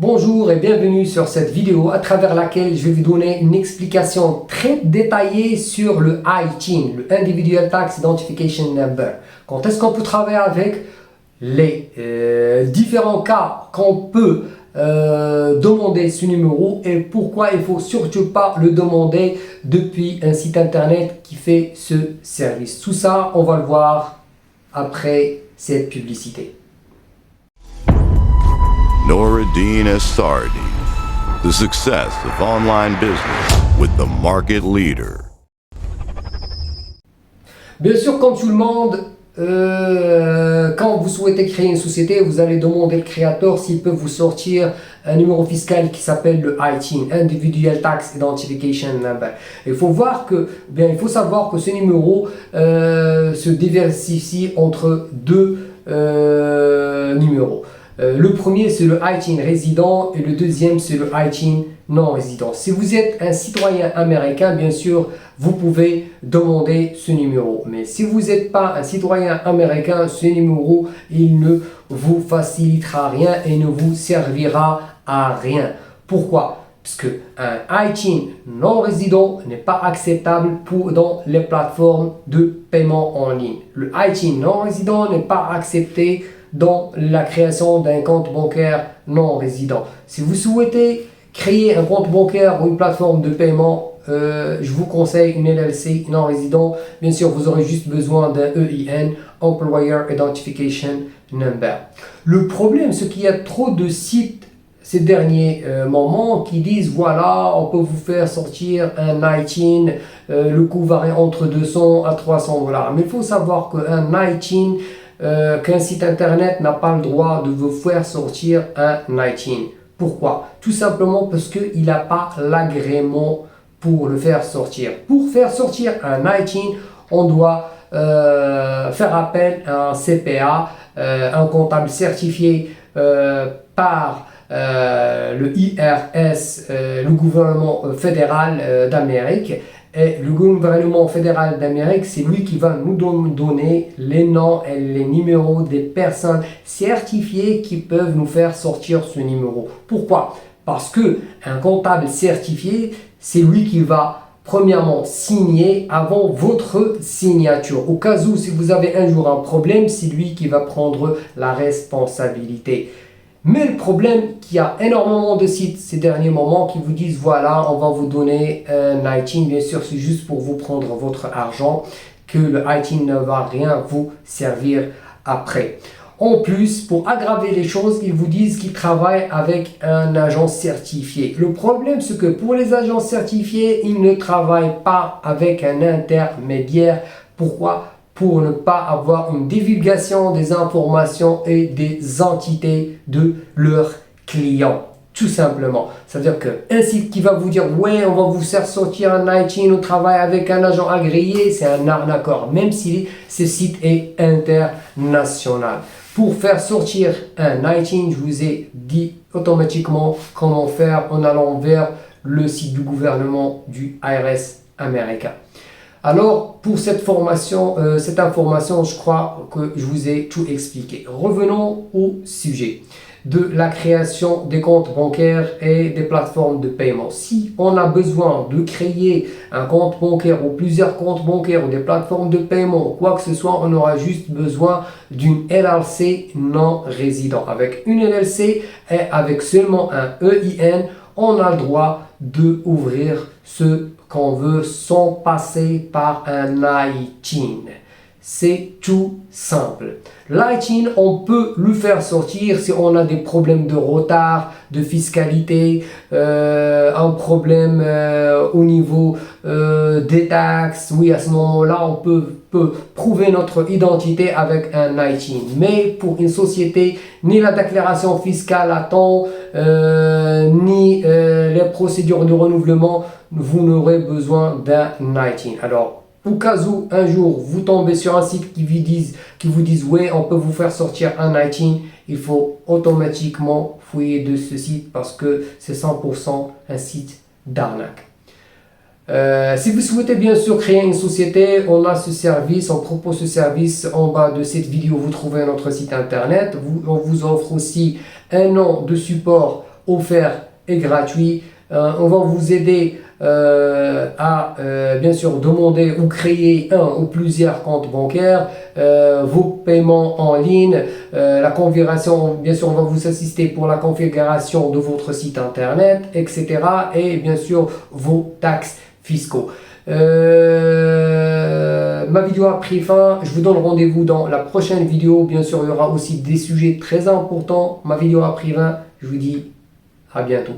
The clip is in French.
Bonjour et bienvenue sur cette vidéo à travers laquelle je vais vous donner une explication très détaillée sur le ITIN, le Individual Tax Identification Number. Quand est-ce qu'on peut travailler avec les différents cas qu'on peut demander ce numéro et pourquoi il ne faut surtout pas le demander depuis un site internet qui fait ce service. Tout ça, on va le voir après cette publicité. Noradine Sardi, the success of online business with the market leader. Bien sûr, comme tout le monde, quand vous souhaitez créer une société, vous allez demander au créateur s'il peut vous sortir un numéro fiscal qui s'appelle le ITIN, Individual Tax Identification Number. Il faut savoir que ce numéro se diversifie entre deux numéros. Le premier, c'est le ITIN résident et le deuxième, c'est le ITIN non résident. Si vous êtes un citoyen américain, bien sûr, vous pouvez demander ce numéro. Mais si vous n'êtes pas un citoyen américain, ce numéro, il ne vous facilitera rien et ne vous servira à rien. Pourquoi? Parce qu'un ITIN non résident n'est pas acceptable dans les plateformes de paiement en ligne. Le ITIN non résident n'est pas accepté dans la création d'un compte bancaire non résident. Si vous souhaitez créer un compte bancaire ou une plateforme de paiement, je vous conseille une LLC non résident. Bien sûr, vous aurez juste besoin d'un EIN, Employer Identification Number. Le problème, c'est qu'il y a trop de sites ces derniers moments qui disent voilà, on peut vous faire sortir un ITIN, le coût varie entre 200 à 300 $. Mais il faut savoir qu'un ITIN, qu'un site internet n'a pas le droit de vous faire sortir un ITIN. Pourquoi? Tout simplement parce qu'il n'a pas l'agrément pour le faire sortir. Pour faire sortir un ITIN, on doit faire appel à un CPA, un comptable certifié par le IRS, le gouvernement fédéral d'Amérique. Et le gouvernement fédéral d'Amérique, c'est lui qui va nous donner les noms et les numéros des personnes certifiées qui peuvent nous faire sortir ce numéro. Pourquoi? Parce que un comptable certifié, c'est lui qui va premièrement signer avant votre signature. Au cas où, si vous avez un jour un problème, c'est lui qui va prendre la responsabilité. Mais le problème, qu'il y a énormément de sites ces derniers moments qui vous disent voilà, on va vous donner un ITIN. Bien sûr, c'est juste pour vous prendre votre argent, que le ITIN ne va rien vous servir après. En plus, pour aggraver les choses, ils vous disent qu'ils travaillent avec un agent certifié. Le problème, c'est que pour les agents certifiés, ils ne travaillent pas avec un intermédiaire. Pourquoi? Pour ne pas avoir une divulgation des informations et des entités de leurs clients. Tout simplement. C'est-à-dire qu'un site qui va vous dire « Ouais, on va vous faire sortir un ITIN, on travaille avec un agent agréé », c'est un arnaqueur, même si ce site est international. Pour faire sortir un ITIN, je vous ai dit automatiquement comment faire en allant vers le site du gouvernement du IRS américain. Alors, pour cette information, je crois que je vous ai tout expliqué. Revenons au sujet de la création des comptes bancaires et des plateformes de paiement. Si on a besoin de créer un compte bancaire ou plusieurs comptes bancaires ou des plateformes de paiement, quoi que ce soit, on aura juste besoin d'une LLC non résident. Avec une LLC et avec seulement un EIN, on a le droit d'ouvrir ce qu'on veut sans passer par un ITIN. C'est tout simple. L'ITIN, on peut le faire sortir si on a des problèmes de retard, de fiscalité, un problème au niveau des taxes. Oui, à ce moment-là, on peut prouver notre identité avec un ITIN. Mais pour une société, ni la déclaration fiscale à temps, ni les procédures de renouvellement, vous n'aurez besoin d'un ITIN. Alors, au cas où un jour vous tombez sur un site qui vous dise ouais, on peut vous faire sortir un ITIN, il faut automatiquement fouiller de ce site parce que c'est 100% un site d'arnaque. Si vous souhaitez bien sûr créer une société, on a ce service, on propose ce service. En bas de cette vidéo, vous trouvez notre site internet. On vous offre aussi un an de support offert et gratuit. On va vous aider à bien sûr demander ou créer un ou plusieurs comptes bancaires, vos paiements en ligne, la configuration, bien sûr on va vous assister pour la configuration de votre site internet, etc. et bien sûr vos taxes fiscaux. Ma vidéo a pris fin, je vous donne rendez-vous dans la prochaine vidéo. Bien sûr il y aura aussi des sujets très importants. Ma vidéo a pris fin, je vous dis à bientôt.